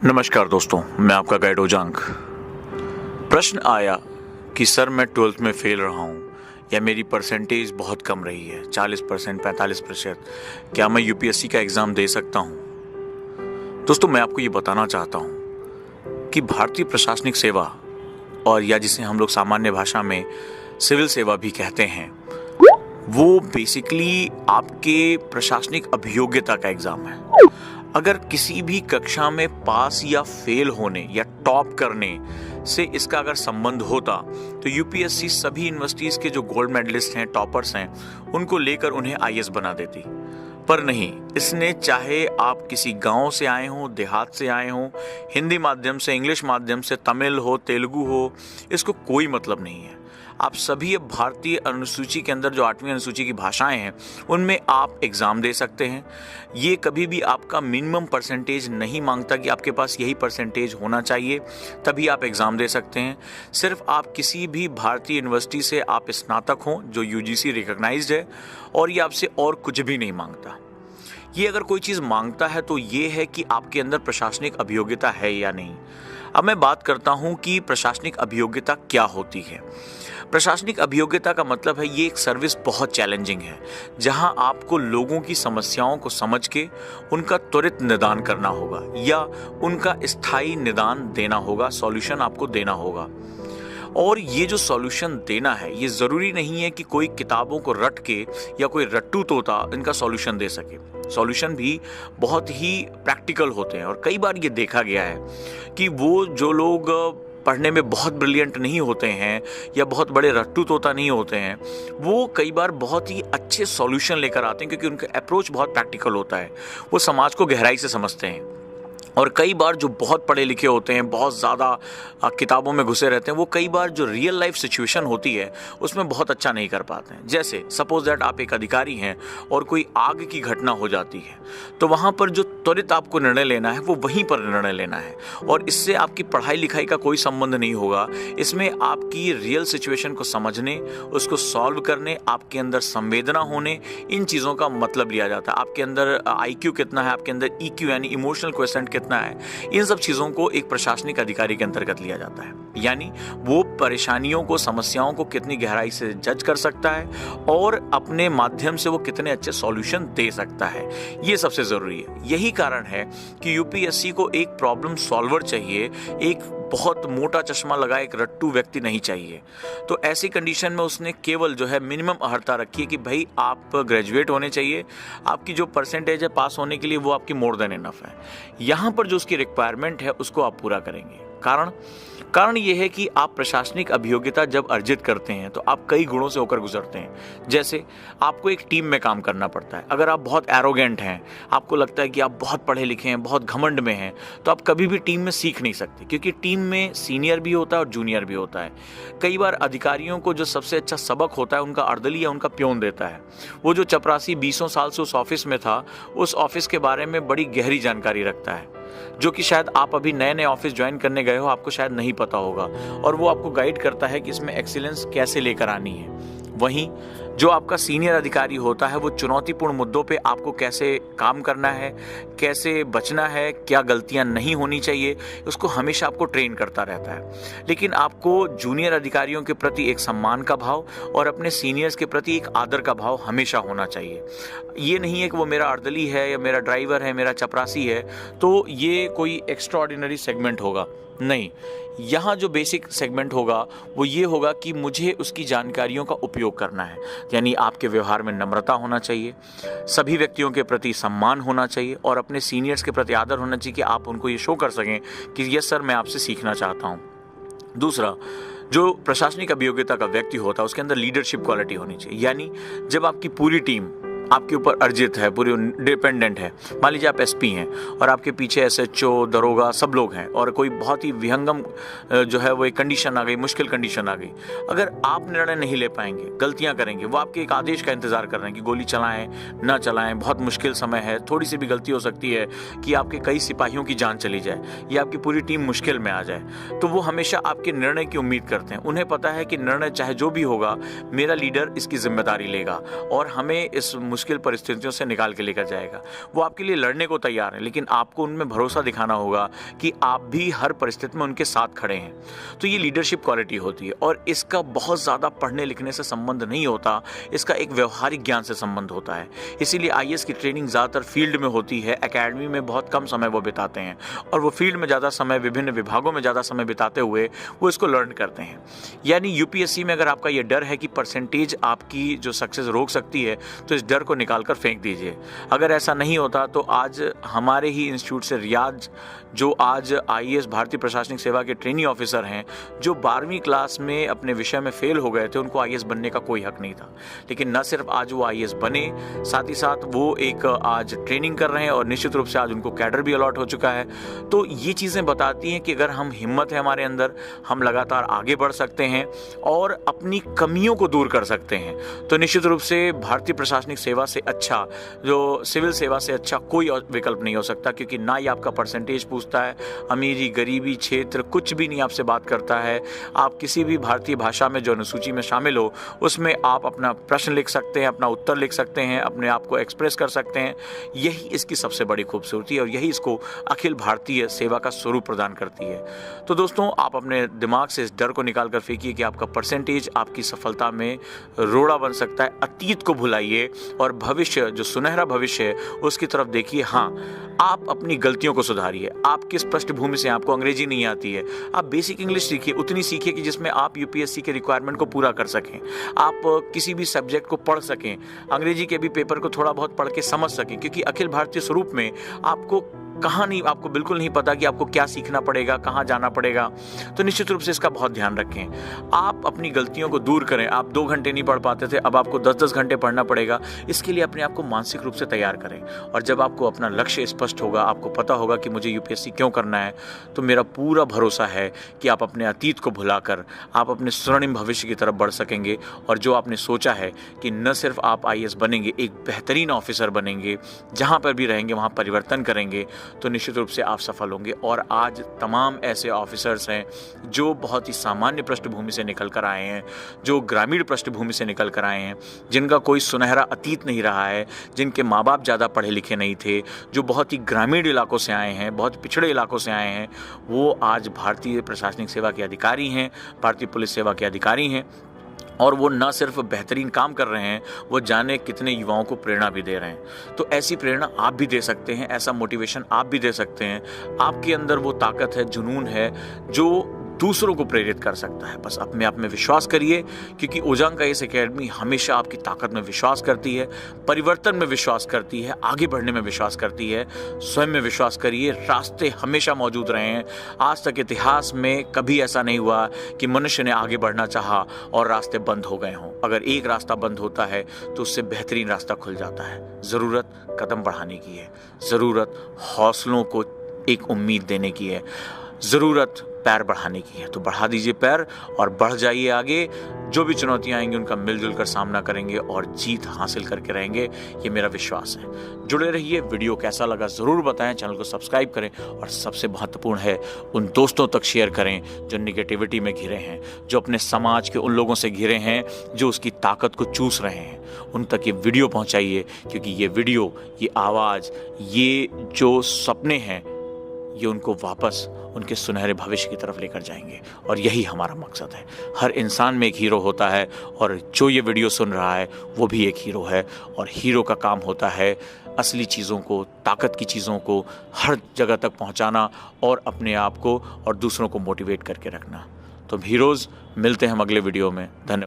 नमस्कार दोस्तों, मैं आपका गाइड ओजांग। प्रश्न आया कि सर मैं 12th में फेल रहा हूँ या मेरी परसेंटेज बहुत कम रही है, 40%, 45%, क्या मैं यूपीएससी का एग्ज़ाम दे सकता हूँ? दोस्तों, मैं आपको ये बताना चाहता हूँ कि भारतीय प्रशासनिक सेवा, और या जिसे हम लोग सामान्य भाषा में सिविल सेवा भी कहते हैं, वो बेसिकली आपके प्रशासनिक अभियोग्यता का एग्ज़ाम है। अगर किसी भी कक्षा में पास या फेल होने या टॉप करने से इसका अगर संबंध होता तो यूपीएससी सभी यूनिवर्सिटीज़ के जो गोल्ड मेडलिस्ट हैं, टॉपर्स हैं, उनको लेकर उन्हें आईएएस बना देती। पर नहीं, इसने चाहे आप किसी गांव से आए हों, देहात से आए हों, हिंदी माध्यम से, इंग्लिश माध्यम से, तमिल हो, तेलुगु हो, इसको कोई मतलब नहीं है। आप सभी अब भारतीय अनुसूची के अंदर जो 8वीं अनुसूची की भाषाएं हैं उनमें आप एग्ज़ाम दे सकते हैं। ये कभी भी आपका मिनिमम परसेंटेज नहीं मांगता कि आपके पास यही परसेंटेज होना चाहिए तभी आप एग्ज़ाम दे सकते हैं। सिर्फ आप किसी भी भारतीय यूनिवर्सिटी से आप स्नातक हों जो यूजीसी रिकॉग्नाइज्ड है, और ये आपसे और कुछ भी नहीं मांगता। ये अगर कोई चीज़ मांगता है तो ये है कि आपके अंदर प्रशासनिक अभियोग्यता है या नहीं। अब मैं बात करता हूँ कि प्रशासनिक अभियोग्यता क्या होती है। प्रशासनिक अभियोग्यता का मतलब है ये एक सर्विस बहुत चैलेंजिंग है, जहां आपको लोगों की समस्याओं को समझ के उनका त्वरित निदान करना होगा या उनका स्थायी निदान देना होगा, सॉल्यूशन आपको देना होगा। और ये जो सॉल्यूशन देना है, ये ज़रूरी नहीं है कि कोई किताबों को रट के या कोई रट्टू तोता इनका सॉल्यूशन दे सके। सॉल्यूशन भी बहुत ही प्रैक्टिकल होते हैं, और कई बार ये देखा गया है कि वो जो लोग पढ़ने में बहुत ब्रिलियंट नहीं होते हैं या बहुत बड़े रट्टू तोता नहीं होते हैं, वो कई बार बहुत ही अच्छे सॉल्यूशन लेकर आते हैं, क्योंकि उनका अप्रोच बहुत प्रैक्टिकल होता है। वो समाज को गहराई से समझते हैं। और कई बार जो बहुत पढ़े लिखे होते हैं, बहुत ज़्यादा किताबों में घुसे रहते हैं, वो कई बार जो रियल लाइफ सिचुएशन होती है उसमें बहुत अच्छा नहीं कर पाते हैं। जैसे सपोज दैट आप एक अधिकारी हैं और कोई आग की घटना हो जाती है, तो वहाँ पर जो त्वरित आपको निर्णय लेना है वो वहीं पर निर्णय लेना है, और इससे आपकी पढ़ाई लिखाई का कोई संबंध नहीं होगा। इसमें आपकी रियल सिचुएशन को समझने, उसको सॉल्व करने, आपके अंदर संवेदना होने, इन चीज़ों का मतलब लिया जाता है। आपके अंदर आईक्यू कितना है, आपके अंदर ईक्यू यानी इमोशनल क्वेश्चन कितना है, इन सब चीज़ों को एक प्रशासनिक अधिकारी के अंतर्गत लिया जाता है। यानी वो परेशानियों को, समस्याओं को कितनी गहराई से जज कर सकता है और अपने माध्यम से वो कितने अच्छे सॉल्यूशन दे सकता है, ये सबसे ज़रूरी है। यही कारण है कि यूपीएससी को एक प्रॉब्लम सॉल्वर चाहिए, एक बहुत मोटा चश्मा लगाए एक रट्टू व्यक्ति नहीं चाहिए। तो ऐसी कंडीशन में उसने केवल जो है मिनिमम अहर्ता रखी है कि भाई आप ग्रेजुएट होने चाहिए, आपकी जो परसेंटेज है पास होने के लिए वो आपकी मोर देन इनफ है। यहाँ पर जो उसकी रिक्वायरमेंट है उसको आप पूरा करेंगे। कारण ये है कि आप प्रशासनिक अभियोग्यता जब अर्जित करते हैं तो आप कई गुणों से होकर गुजरते हैं। जैसे आपको एक टीम में काम करना पड़ता है। अगर आप बहुत एरोगेंट हैं, आपको लगता है कि आप बहुत पढ़े लिखे हैं, बहुत घमंड में हैं, तो आप कभी भी टीम में सीख नहीं सकते, क्योंकि टीम में सीनियर भी होता है और जूनियर भी होता है। कई बार अधिकारियों को जो सबसे अच्छा सबक होता है उनका अर्दली या उनका प्योन देता है। वो जो चपरासी 20 साल से उस ऑफिस में था, उस ऑफिस के बारे में बड़ी गहरी जानकारी रखता है, जो कि शायद आप अभी नए नए ऑफिस ज्वाइन करने गए हो, आपको शायद नहीं पता होगा, और वो आपको गाइड करता है कि इसमें एक्सीलेंस कैसे लेकर आनी है। वहीं जो आपका सीनियर अधिकारी होता है वो चुनौतीपूर्ण मुद्दों पे आपको कैसे काम करना है, कैसे बचना है, क्या गलतियां नहीं होनी चाहिए, उसको हमेशा आपको ट्रेन करता रहता है। लेकिन आपको जूनियर अधिकारियों के प्रति एक सम्मान का भाव और अपने सीनियर्स के प्रति एक आदर का भाव हमेशा होना चाहिए। ये नहीं है कि वो मेरा अर्दली है या मेरा ड्राइवर है, मेरा चपरासी है, तो ये कोई एक्स्ट्रा ऑर्डिनरी सेगमेंट होगा। नहीं, यहाँ जो बेसिक सेगमेंट होगा वो ये होगा कि मुझे उसकी जानकारियों का उपयोग करना है। यानी आपके व्यवहार में नम्रता होना चाहिए, सभी व्यक्तियों के प्रति सम्मान होना चाहिए और अपने सीनियर्स के प्रति आदर होना चाहिए कि आप उनको ये शो कर सकें कि यस सर, मैं आपसे सीखना चाहता हूँ। दूसरा, जो प्रशासनिक अभियोग्यता का व्यक्ति होता है उसके अंदर लीडरशिप क्वालिटी होनी चाहिए। यानी जब आपकी पूरी टीम आपके ऊपर अर्जित है, पूरी डिपेंडेंट है, मान लीजिए आप एसपी हैं और आपके पीछे एसएचओ, दरोगा सब लोग हैं, और कोई बहुत ही विहंगम जो है वो एक कंडीशन आ गई, मुश्किल कंडीशन आ गई, अगर आप निर्णय नहीं ले पाएंगे, गलतियां करेंगे, वो आपके एक आदेश का इंतजार कर रहे हैं कि गोली चलाएं ना चलाएं, बहुत मुश्किल समय है, थोड़ी सी भी गलती हो सकती है कि आपके कई सिपाहियों की जान चली जाए या आपकी पूरी टीम मुश्किल में आ जाए, तो वो हमेशा आपके निर्णय की उम्मीद करते हैं। उन्हें पता है कि निर्णय चाहे जो भी होगा, मेरा लीडर इसकी जिम्मेदारी लेगा और हमें इस मुश्किल परिस्थितियों से निकाल के लेकर जाएगा। वो आपके लिए लड़ने को तैयार है, लेकिन आपको उनमें भरोसा दिखाना होगा कि आप भी हर परिस्थिति में उनके साथ खड़े हैं। तो ये लीडरशिप क्वालिटी होती है और इसका बहुत ज़्यादा पढ़ने लिखने से संबंध नहीं होता, इसका एक व्यवहारिक ज्ञान से संबंध होता है। इसीलिए आईएएस की ट्रेनिंग ज़्यादातर फील्ड में होती है, एकेडमी में बहुत कम समय वो बिताते हैं और वो फील्ड में ज़्यादा समय, विभिन्न विभागों में ज़्यादा समय बिताते हुए वो इसको लर्न करते हैं। यानी यूपीएससी में अगर आपका ये डर है कि परसेंटेज आपकी जो सक्सेस रोक सकती है, तो इस डर को निकाल कर फेंक दीजिए। अगर ऐसा नहीं होता तो आज हमारे ही इंस्टीट्यूट से रियाज, जो आज आईएएस भारतीय प्रशासनिक सेवा के ट्रेनी ऑफिसर हैं, जो 12वीं क्लास में अपने विषय में फेल हो गए थे, उनको आईएएस बनने का कोई हक नहीं था। लेकिन न सिर्फ आज वो आईएएस बने, साथ ही साथ वो एक आज ट्रेनिंग कर रहे हैं और निश्चित रूप से आज उनको कैडर भी अलॉट हो चुका है। तो ये चीज़ें बताती हैं कि अगर हम हिम्मत है हमारे अंदर, हम लगातार आगे बढ़ सकते हैं और अपनी कमियों को दूर कर सकते हैं। तो निश्चित रूप से भारतीय प्रशासनिक सेवा से अच्छा, जो सिविल सेवा से अच्छा कोई विकल्प नहीं हो सकता, क्योंकि ना ही आपका परसेंटेज पूछता है, अमीरी गरीबी क्षेत्र कुछ भी नहीं आपसे बात करता है। आप किसी भी भारतीय भाषा में जो अनुसूची में शामिल हो उसमें आप अपना प्रश्न लिख सकते हैं, अपना उत्तर लिख सकते हैं, अपने आप को एक्सप्रेस कर सकते हैं। यही इसकी सबसे बड़ी खूबसूरती है और यही इसको अखिल भारतीय सेवा का स्वरूप प्रदान करती है। तो दोस्तों, आप अपने दिमाग से इस डर को निकाल कर फेंकिए कि आपका परसेंटेज आपकी सफलता में रोड़ा बन सकता है। अतीत को भुलाइए और भविष्य, जो सुनहरा भविष्य है, उसकी तरफ देखिए। हाँ, आप अपनी गलतियों को सुधारिए। आप किस पृष्ठभूमि से, आपको अंग्रेजी नहीं आती है, आप बेसिक इंग्लिश सीखिए, उतनी सीखिए कि जिसमें आप यूपीएससी के रिक्वायरमेंट को पूरा कर सकें। आप किसी भी सब्जेक्ट को पढ़ सकें, अंग्रेजी के भी पेपर को थोड़ा बहुत पढ़ के समझ सकें, क्योंकि अखिल भारतीय स्वरूप में आपको बिल्कुल नहीं पता कि आपको क्या सीखना पड़ेगा, कहाँ जाना पड़ेगा। तो निश्चित रूप से इसका बहुत ध्यान रखें। आप अपनी गलतियों को दूर करें। आप 2 घंटे नहीं पढ़ पाते थे, अब आपको 10-10 घंटे पढ़ना पड़ेगा। इसके लिए अपने आप को मानसिक रूप से तैयार करें और जब आपको अपना लक्ष्य स्पष्ट होगा, आपको पता होगा कि मुझे यूपीएससी क्यों करना है, तो मेरा पूरा भरोसा है कि आप अपने अतीत को भुलाकर आप अपने स्वर्णिम भविष्य की तरफ बढ़ सकेंगे। और जो आपने सोचा है कि न सिर्फ आप आईएएस बनेंगे, एक बेहतरीन ऑफिसर बनेंगे, जहाँ पर भी रहेंगे वहाँ परिवर्तन करेंगे, तो निश्चित रूप से आप सफल होंगे। और आज तमाम ऐसे ऑफिसर्स हैं जो बहुत ही सामान्य पृष्ठभूमि से निकल कर आए हैं, जो ग्रामीण पृष्ठभूमि से निकल कर आए हैं, जिनका कोई सुनहरा अतीत नहीं रहा है, जिनके माँ बाप ज़्यादा पढ़े लिखे नहीं थे, जो बहुत ही ग्रामीण इलाकों से आए हैं, बहुत पिछड़े इलाकों से आए हैं, वो आज भारतीय प्रशासनिक सेवा के अधिकारी हैं, भारतीय पुलिस सेवा के अधिकारी हैं। और वो न सिर्फ बेहतरीन काम कर रहे हैं, वो जाने कितने युवाओं को प्रेरणा भी दे रहे हैं। तो ऐसी प्रेरणा आप भी दे सकते हैं, ऐसा मोटिवेशन आप भी दे सकते हैं। आपके अंदर वो ताकत है, जुनून है, जो दूसरों को प्रेरित कर सकता है। बस अपने आप में विश्वास करिए, क्योंकि ओजांग आईएएस एकेडमी हमेशा आपकी ताकत में विश्वास करती है, परिवर्तन में विश्वास करती है, आगे बढ़ने में विश्वास करती है। स्वयं में विश्वास करिए, रास्ते हमेशा मौजूद रहे हैं। आज तक इतिहास में कभी ऐसा नहीं हुआ कि मनुष्य ने आगे बढ़ना चाहा और रास्ते बंद हो गए हों। अगर एक रास्ता बंद होता है तो उससे बेहतरीन रास्ता खुल जाता है। ज़रूरत कदम बढ़ाने की है, ज़रूरत हौसलों को एक उम्मीद देने की है, ज़रूरत पैर बढ़ाने की है। तो बढ़ा दीजिए पैर और बढ़ जाइए आगे। जो भी चुनौतियां आएंगी उनका मिलजुल कर सामना करेंगे और जीत हासिल करके रहेंगे, ये मेरा विश्वास है। जुड़े रहिए। वीडियो कैसा लगा ज़रूर बताएं, चैनल को सब्सक्राइब करें और सबसे महत्वपूर्ण है, उन दोस्तों तक शेयर करें जो निगेटिविटी में घिरे हैं, जो अपने समाज के उन लोगों से घिरे हैं जो उसकी ताकत को चूस रहे हैं। उन तक ये वीडियो पहुँचाइए, क्योंकि ये वीडियो, ये आवाज़, ये जो सपने हैं, ये उनको वापस उनके सुनहरे भविष्य की तरफ लेकर जाएंगे। और यही हमारा मकसद है। हर इंसान में एक हीरो होता है और जो ये वीडियो सुन रहा है वो भी एक हीरो है। और हीरो का काम होता है असली चीज़ों को, ताकत की चीज़ों को हर जगह तक पहुंचाना और अपने आप को और दूसरों को मोटिवेट करके रखना। तो हीरोज़, मिलते हैं हम अगले वीडियो में। धन्यवाद।